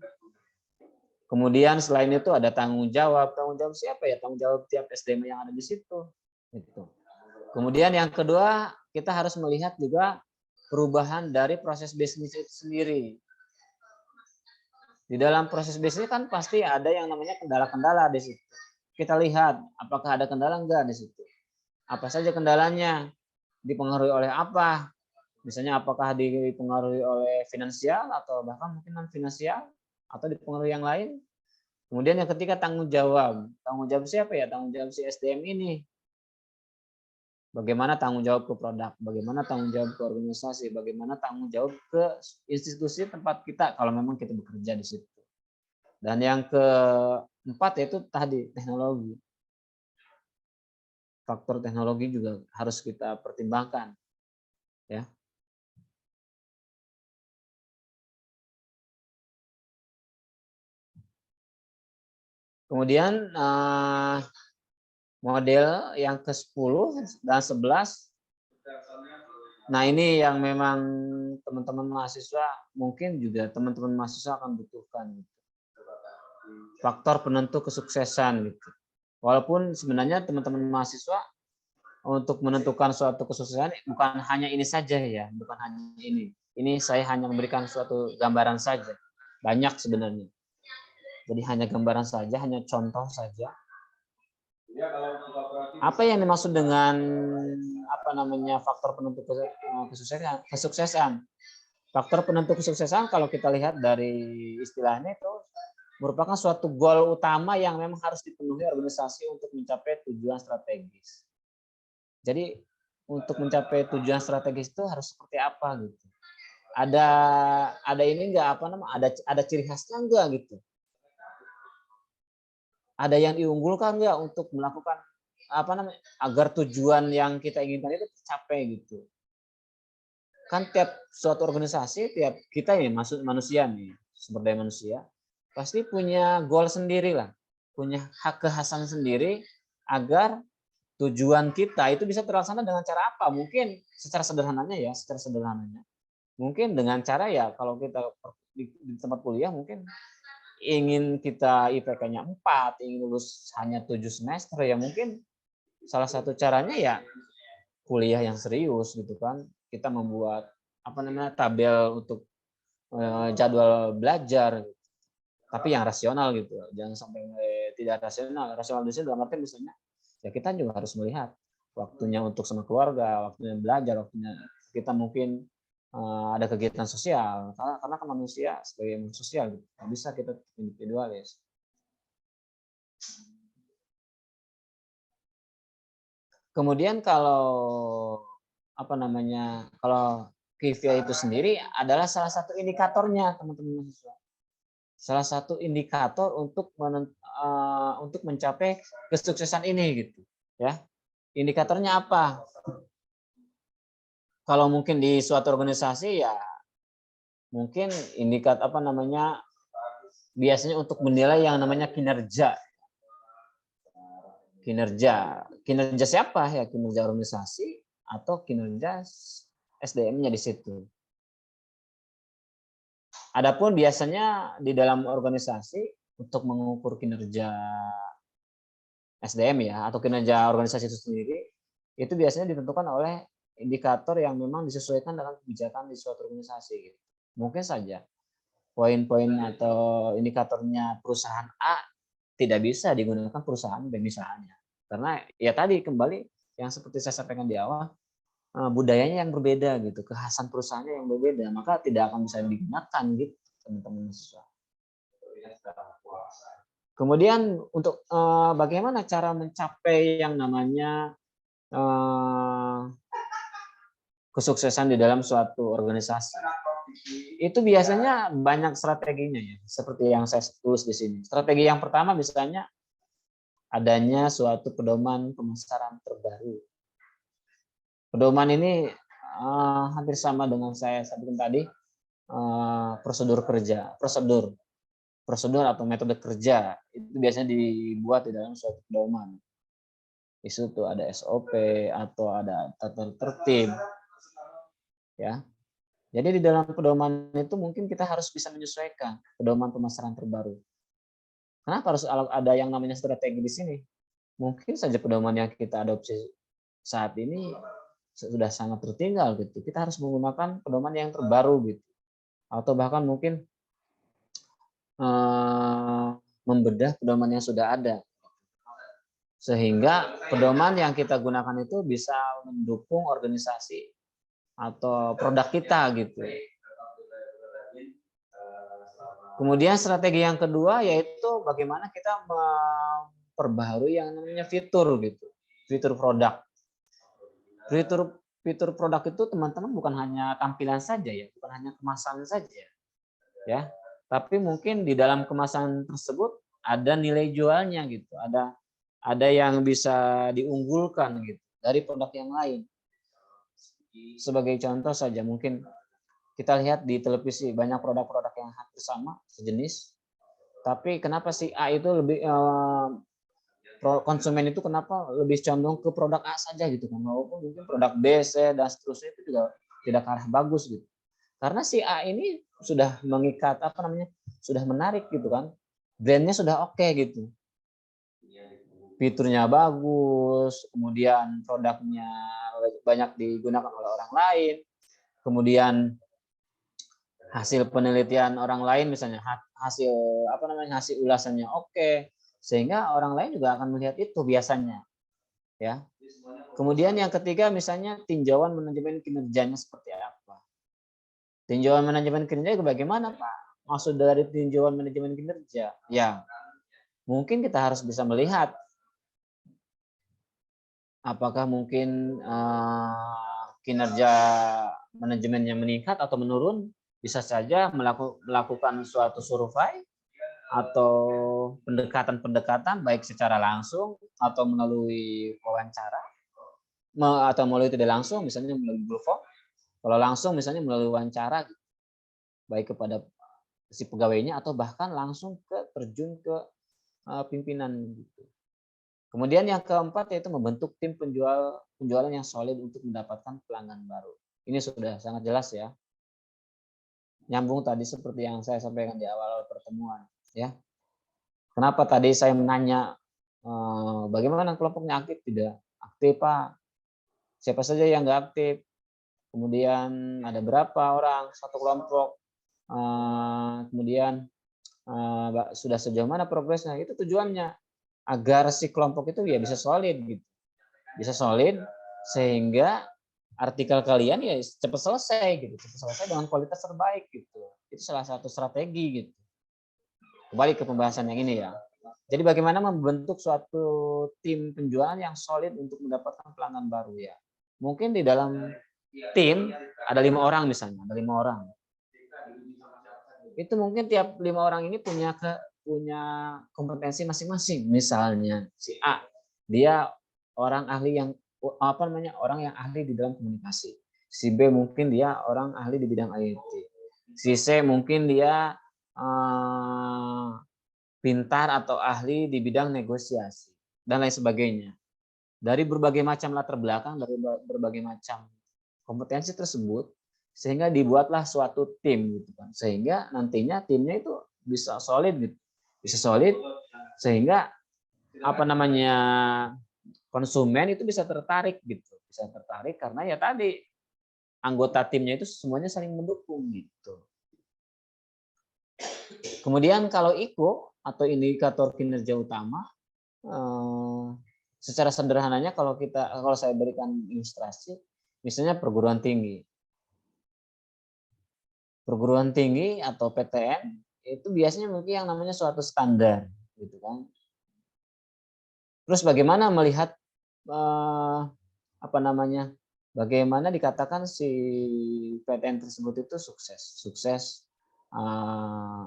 Kemudian selain itu ada tanggung jawab siapa ya? Tanggung jawab tiap SDM yang ada di situ. Gitu. Kemudian yang kedua, kita harus melihat juga perubahan dari proses bisnis itu sendiri. Di dalam proses bisnis kan pasti ada yang namanya kendala-kendala di situ. Kita lihat apakah ada kendala enggak di situ. Apa saja kendalanya? Dipengaruhi oleh apa? Misalnya apakah dipengaruhi oleh finansial atau bahkan mungkin non finansial atau dipengaruhi yang lain? Kemudian yang ketiga tanggung jawab. Tanggung jawab siapa ya? Tanggung jawab si SDM ini. Bagaimana tanggung jawab ke produk, bagaimana tanggung jawab ke organisasi, bagaimana tanggung jawab ke institusi tempat kita kalau memang kita bekerja di situ. Dan yang keempat yaitu tadi teknologi. Faktor teknologi juga harus kita pertimbangkan, ya. Kemudian model yang ke-10 dan 11. Nah, ini yang memang teman-teman mahasiswa mungkin juga teman-teman mahasiswa akan butuhkan gitu. Faktor penentu kesuksesan gitu. Walaupun sebenarnya teman-teman mahasiswa untuk menentukan suatu kesuksesan bukan hanya ini saja ya, bukan hanya ini. Ini saya hanya memberikan suatu gambaran saja. Banyak sebenarnya. Jadi hanya gambaran saja, hanya contoh saja. Apa yang dimaksud dengan faktor penentu kesuksesan? Faktor penentu kesuksesan kalau kita lihat dari istilahnya itu merupakan suatu goal utama yang memang harus dipenuhi organisasi untuk mencapai tujuan strategis. Jadi untuk mencapai tujuan strategis itu harus seperti apa gitu? Ada ini enggak ada ciri khasnya enggak gitu? Ada yang diunggulkan enggak untuk melakukan agar tujuan yang kita inginkan itu tercapai gitu. Kan tiap suatu organisasi, tiap kita ini manusia nih, sumber daya manusia, pasti punya goal sendiri lah, punya hak kekhasan sendiri agar tujuan kita itu bisa terlaksana dengan cara apa? Mungkin secara sederhananya, mungkin dengan cara ya kalau kita di tempat kuliah mungkin ingin kita IPK-nya 4, ingin lulus hanya 7 semester ya mungkin salah satu caranya ya kuliah yang serius gitu kan. Kita membuat tabel untuk jadwal belajar gitu. Tapi yang rasional gitu. Jangan sampai tidak rasional. Rasional di sini dalam arti misalnya ya kita juga harus melihat waktunya untuk sama keluarga, waktunya belajar, waktunya kita mungkin ada kegiatan sosial, karena kan manusia sebagai makhluk sosial gitu. Nggak bisa kita individualis. Kemudian kalau kalau KPI itu sendiri adalah salah satu indikatornya, teman-teman mahasiswa. Salah satu indikator untuk mencapai kesuksesan ini gitu, ya. Indikatornya apa? Kalau mungkin di suatu organisasi ya mungkin biasanya untuk menilai yang namanya kinerja. Kinerja siapa ya? Kinerja organisasi atau kinerja SDM-nya di situ. Adapun biasanya di dalam organisasi untuk mengukur kinerja SDM ya atau kinerja organisasi itu sendiri itu biasanya ditentukan oleh indikator yang memang disesuaikan dengan kebijakan di suatu organisasi. Mungkin saja poin-poin atau indikatornya perusahaan A tidak bisa digunakan perusahaan B misalnya. Karena ya tadi kembali yang seperti saya sampaikan di awal, budayanya yang berbeda gitu, kekhasan perusahaannya yang berbeda, maka tidak akan bisa digunakan gitu teman-teman mahasiswa. Kemudian untuk bagaimana cara mencapai yang namanya kesuksesan di dalam suatu organisasi. Itu biasanya banyak strateginya ya, seperti yang saya tulis di sini. Strategi yang pertama misalnya adanya suatu pedoman pemasaran terbaru. Pedoman ini hampir sama dengan saya sampaikan tadi, prosedur atau metode kerja itu biasanya dibuat di dalam suatu pedoman. Di situ ada SOP atau ada tata tertib, ya. Jadi di dalam pedoman itu mungkin kita harus bisa menyesuaikan pedoman pemasaran terbaru. Kenapa harus ada yang namanya strategi di sini? Mungkin saja pedoman yang kita adopsi saat ini sudah sangat tertinggal gitu. Kita harus menggunakan pedoman yang terbaru gitu. Atau bahkan mungkin membedah pedoman yang sudah ada. Sehingga pedoman yang kita gunakan itu bisa mendukung organisasi atau produk kita gitu. Kemudian strategi yang kedua yaitu bagaimana kita memperbaharui yang namanya fitur gitu. Fitur produk. Fitur produk itu teman-teman bukan hanya tampilan saja ya, bukan hanya kemasan saja. Ya. Tapi mungkin di dalam kemasan tersebut ada nilai jualnya gitu. Ada yang bisa diunggulkan gitu dari produk yang lain. Sebagai contoh saja mungkin kita lihat di televisi banyak produk-produk yang hampir sama sejenis, tapi kenapa si A itu lebih konsumen itu kenapa lebih condong ke produk A saja gitu kan, walaupun mungkin produk B, C dan seterusnya itu juga tidak ke arah bagus gitu, karena si A ini sudah mengikat sudah menarik gitu kan, brandnya sudah oke gitu, fiturnya bagus, kemudian produknya banyak digunakan oleh orang lain, kemudian hasil penelitian orang lain misalnya hasil ulasannya oke, sehingga orang lain juga akan melihat itu biasanya, ya. Kemudian yang ketiga misalnya tinjauan manajemen kinerjanya seperti apa. Tinjauan manajemen kinerja bagaimana Pak? Maksud dari tinjauan manajemen kinerja, ya mungkin kita harus bisa melihat apakah mungkin kinerja manajemennya meningkat atau menurun. Bisa saja melakukan suatu survei atau pendekatan baik secara langsung atau melalui wawancara atau melalui tidak langsung misalnya melalui Google. Kalau langsung misalnya melalui wawancara baik kepada si pegawainya atau bahkan langsung terjun ke pimpinan gitu. Kemudian yang keempat yaitu membentuk tim penjualan yang solid untuk mendapatkan pelanggan baru. Ini sudah sangat jelas ya. Nyambung tadi seperti yang saya sampaikan di awal pertemuan, ya. Kenapa tadi saya menanya bagaimana kelompoknya aktif tidak aktif Pak? Siapa saja yang nggak aktif? Kemudian ada berapa orang satu kelompok? Kemudian sudah sejauh mana progresnya? Itu tujuannya agar si kelompok itu ya bisa solid gitu, bisa solid sehingga artikel kalian ya cepat selesai gitu, cepat selesai dengan kualitas terbaik gitu. Itu salah satu strategi gitu. Kembali ke pembahasan yang ini ya. Jadi bagaimana membentuk suatu tim penjualan yang solid untuk mendapatkan pelanggan baru ya. Mungkin di dalam tim ada 5 orang misalnya, ada 5 orang. Itu mungkin tiap 5 orang ini punya kompetensi masing-masing. Misalnya si A, dia orang ahli yang orang yang ahli di dalam komunikasi. Si B mungkin dia orang ahli di bidang IT. Si C mungkin dia pintar atau ahli di bidang negosiasi dan lain sebagainya. Dari berbagai macam latar belakang, dari berbagai macam kompetensi tersebut, sehingga dibuatlah suatu tim gitu kan. Sehingga nantinya timnya itu bisa solid gitu. Bisa solid sehingga konsumen itu bisa tertarik gitu. Bisa tertarik karena ya tadi anggota timnya itu semuanya saling mendukung gitu. Kemudian kalau IKO atau indikator kinerja utama, secara sederhananya kalau saya berikan ilustrasi, misalnya perguruan tinggi. Perguruan tinggi atau PTN itu biasanya mungkin yang namanya suatu standar, gitu kan. Terus bagaimana melihat bagaimana dikatakan si PTN tersebut itu sukses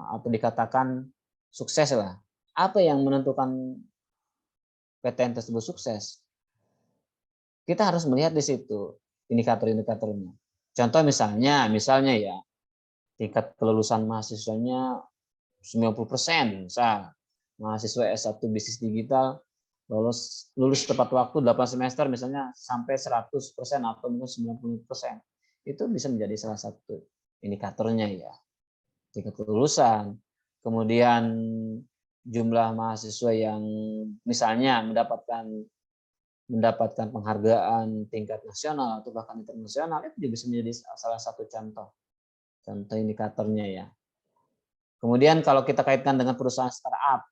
atau dikatakan sukses lah. Apa yang menentukan PTN tersebut sukses? Kita harus melihat di situ indikator-indikatornya. Contoh misalnya ya tingkat kelulusan mahasiswanya 90%, misal mahasiswa S1 bisnis digital lulus tepat waktu 8 semester misalnya sampai 100% atau mungkin 90%. Itu bisa menjadi salah satu indikatornya ya. Tingkat kelulusan, kemudian jumlah mahasiswa yang misalnya mendapatkan penghargaan tingkat nasional atau bahkan internasional, itu juga bisa menjadi salah satu contoh indikatornya ya. Kemudian kalau kita kaitkan dengan perusahaan startup,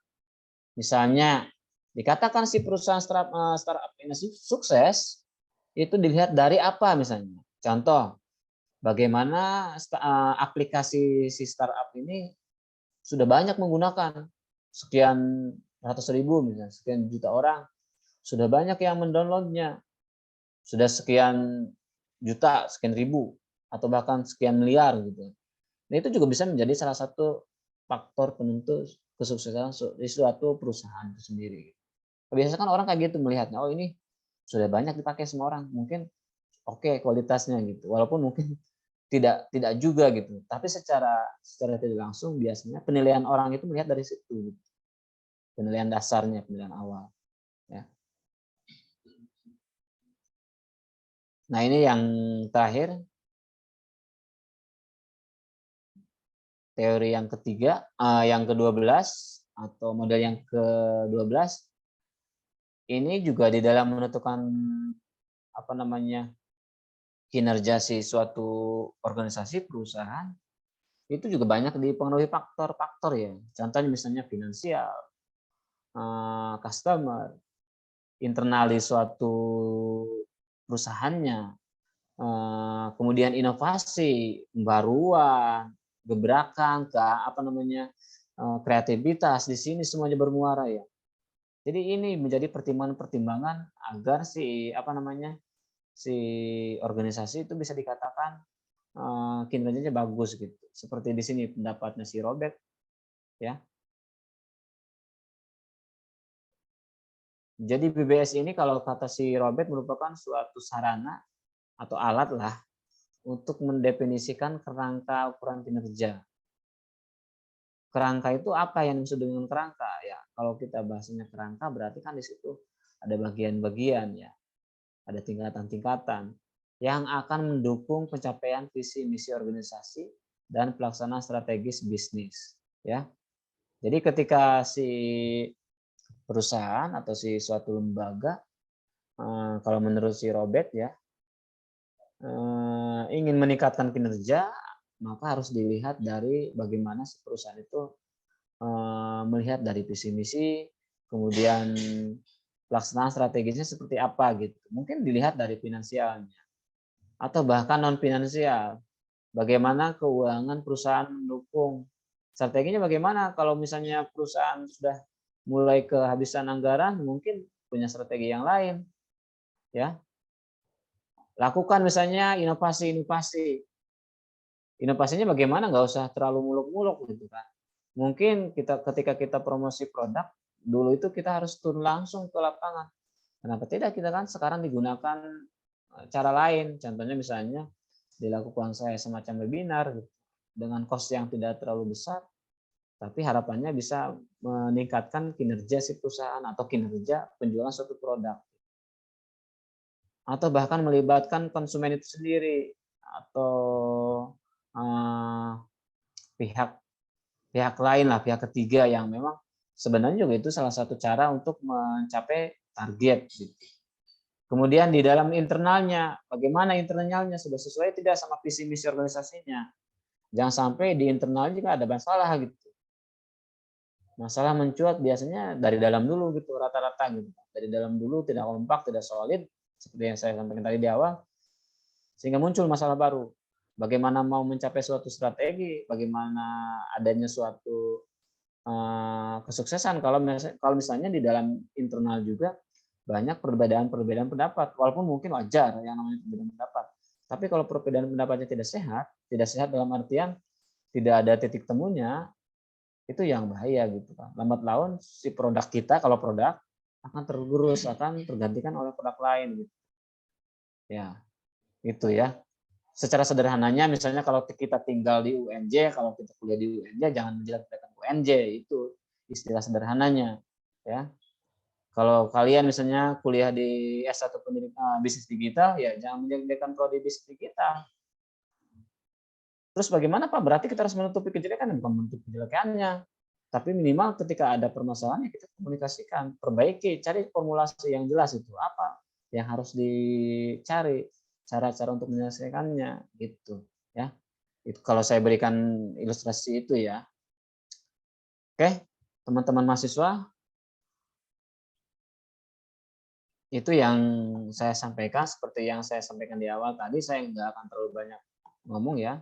misalnya dikatakan si perusahaan startup ini sukses, itu dilihat dari apa misalnya. Contoh, bagaimana aplikasi si startup ini sudah banyak menggunakan, sekian ratus ribu misalnya, sekian juta orang, sudah banyak yang mendownloadnya, sudah sekian juta, sekian ribu, atau bahkan sekian miliar gitu. Nah, itu juga bisa menjadi salah satu faktor penentu kesuksesan di suatu perusahaan itu sendiri. Biasanya kan orang kayak gitu melihatnya, oh ini sudah banyak dipakai semua orang, mungkin oke kualitasnya gitu. Walaupun mungkin tidak juga gitu. Tapi secara tidak langsung biasanya penilaian orang itu melihat dari situ. Gitu. Penilaian dasarnya, penilaian awal. Ya. Nah, ini yang terakhir. Teori yang ketiga, yang ke-12 atau model yang ke-12 ini juga di dalam menentukan kinerja si suatu organisasi perusahaan itu juga banyak dipengaruhi faktor-faktor ya. Contohnya misalnya finansial, customer, internal di suatu perusahaannya, kemudian inovasi, pembaruan, gebrakan, kreativitas di sini semuanya bermuara ya. Jadi ini menjadi pertimbangan-pertimbangan agar si organisasi itu bisa dikatakan kinerjanya bagus gitu. Seperti di sini pendapatnya si Robert ya. Jadi BBS ini kalau kata si Robert merupakan suatu sarana atau alat lah untuk mendefinisikan kerangka ukuran kinerja. Kerangka itu apa yang dimaksud dengan kerangka? Ya, kalau kita bahasanya kerangka berarti kan di situ ada bagian-bagian ya. Ada tingkatan-tingkatan yang akan mendukung pencapaian visi misi organisasi dan pelaksanaan strategis bisnis ya. Jadi ketika si perusahaan atau si suatu lembaga kalau menurut si Robert ya ingin meningkatkan kinerja, maka harus dilihat dari bagaimana si perusahaan itu melihat dari visi misi, kemudian pelaksanaan strategisnya seperti apa gitu. Mungkin dilihat dari finansialnya. atau bahkan non finansial. Bagaimana keuangan perusahaan mendukung. Strateginya bagaimana kalau misalnya perusahaan sudah mulai kehabisan anggaran, mungkin punya strategi yang lain, ya. Lakukan misalnya inovasi-inovasi. Inovasinya bagaimana? Nggak usah terlalu muluk-muluk gitu kan. Mungkin ketika kita promosi produk, dulu itu kita harus turun langsung ke lapangan. Kenapa tidak kita kan sekarang digunakan cara lain. Contohnya misalnya dilakukan saya semacam webinar gitu, dengan cost yang tidak terlalu besar, tapi harapannya bisa meningkatkan kinerja si perusahaan atau kinerja penjualan suatu produk. Atau bahkan melibatkan konsumen itu sendiri atau pihak lain lah, pihak ketiga yang memang sebenarnya juga itu salah satu cara untuk mencapai target gitu. Kemudian di dalam internalnya, bagaimana internalnya sudah sesuai tidak sama visi misi organisasinya. Jangan sampai di internal juga ada masalah gitu. Masalah mencuat biasanya dari dalam dulu gitu, rata-rata gitu. Dari dalam dulu tidak kompak, tidak solid, seperti yang saya sampaikan tadi di awal, sehingga muncul masalah baru. Bagaimana mau mencapai suatu strategi, bagaimana adanya suatu kesuksesan kalau misalnya di dalam internal juga banyak perbedaan pendapat, walaupun mungkin wajar yang namanya perbedaan pendapat. Tapi kalau perbedaan pendapatnya tidak sehat dalam artian tidak ada titik temunya, itu yang bahaya gitu kan. Lambat laun si produk kita kalau produk akan tergerus, akan tergantikan oleh produk lain gitu. Ya, itu ya. Secara sederhananya misalnya kalau kita tinggal di UNJ, kalau kita kuliah di UNJ jangan menjelek-jelekan UNJ, itu istilah sederhananya ya. Kalau kalian misalnya kuliah di S1 Pendidikan Bisnis Digital, ya jangan menjelek-jelekan prodi bisnis digital. Terus bagaimana Pak? Berarti kita harus menutupi kejelekan, bukan menutupi kejelekannya. Tapi minimal ketika ada permasalahan ya kita komunikasikan, perbaiki, cari formulasi yang jelas itu apa yang harus dicari, cara-cara untuk menyelesaikannya gitu ya. Itu kalau saya berikan ilustrasi itu ya. Oke, teman-teman mahasiswa, itu yang saya sampaikan. Seperti yang saya sampaikan di awal tadi, saya nggak akan terlalu banyak ngomong ya,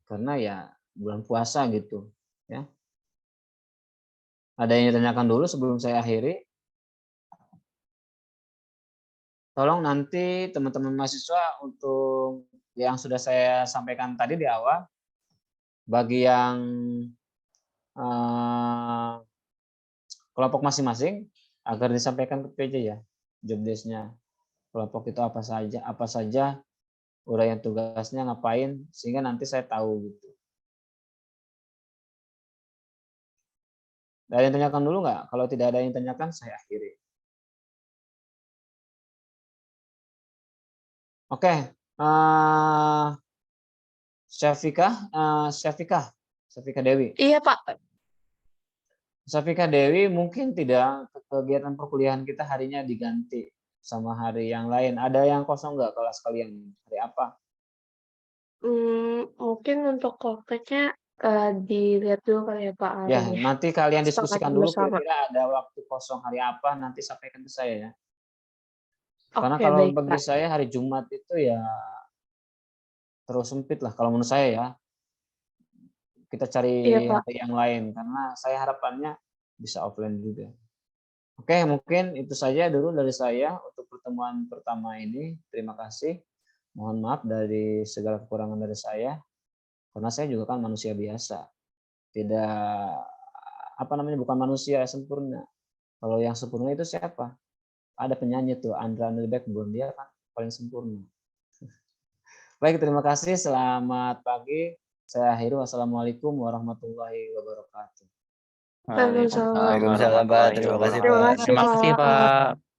karena ya bulan puasa gitu ya. Ada yang ditanyakan dulu sebelum saya akhiri? Tolong nanti teman-teman mahasiswa untuk yang sudah saya sampaikan tadi di awal, bagi yang kelompok masing-masing agar disampaikan ke PJ ya, job desk-nya. Kelompok itu apa saja, uraian tugasnya ngapain, sehingga nanti saya tahu gitu. Ada yang tanyakan dulu nggak? Kalau tidak ada yang tanyakan, saya akhiri. Oke, Syafika Dewi. Iya, Pak. Syafika Dewi, mungkin tidak kegiatan perkuliahan kita harinya diganti sama hari yang lain. Ada yang kosong nggak kelas kalian? Hari apa? Mungkin untuk prakteknya dilihat dulu kali ya Pak Ya, harinya. nanti kalian diskusikan Sepakati dulu bersama. kira-kira ada waktu kosong hari apa, nanti sampaikan ke saya ya. Karena Oke, kalau baik bagi Pak. saya hari Jumat itu ya terus sempit lah kalau menurut saya ya. Kita cari Iya Pak. hari yang lain karena saya harapannya bisa offline juga. Oke, mungkin itu saja dulu dari saya untuk pertemuan pertama ini. Terima kasih. Mohon maaf dari segala kekurangan dari saya karena saya juga kan manusia biasa. Bukan manusia sempurna. Kalau yang sempurna itu siapa? Ada penyanyi tuh, Andra Backbone, dia kan paling sempurna. Baik, terima kasih. Selamat pagi. Saya akhiri. Wassalamualaikum warahmatullahi wabarakatuh. Waalaikumsalam. Waalaikumsalam, Pak. Terima kasih, Terima Pak. kasih Terima kasih, Pak. Pak.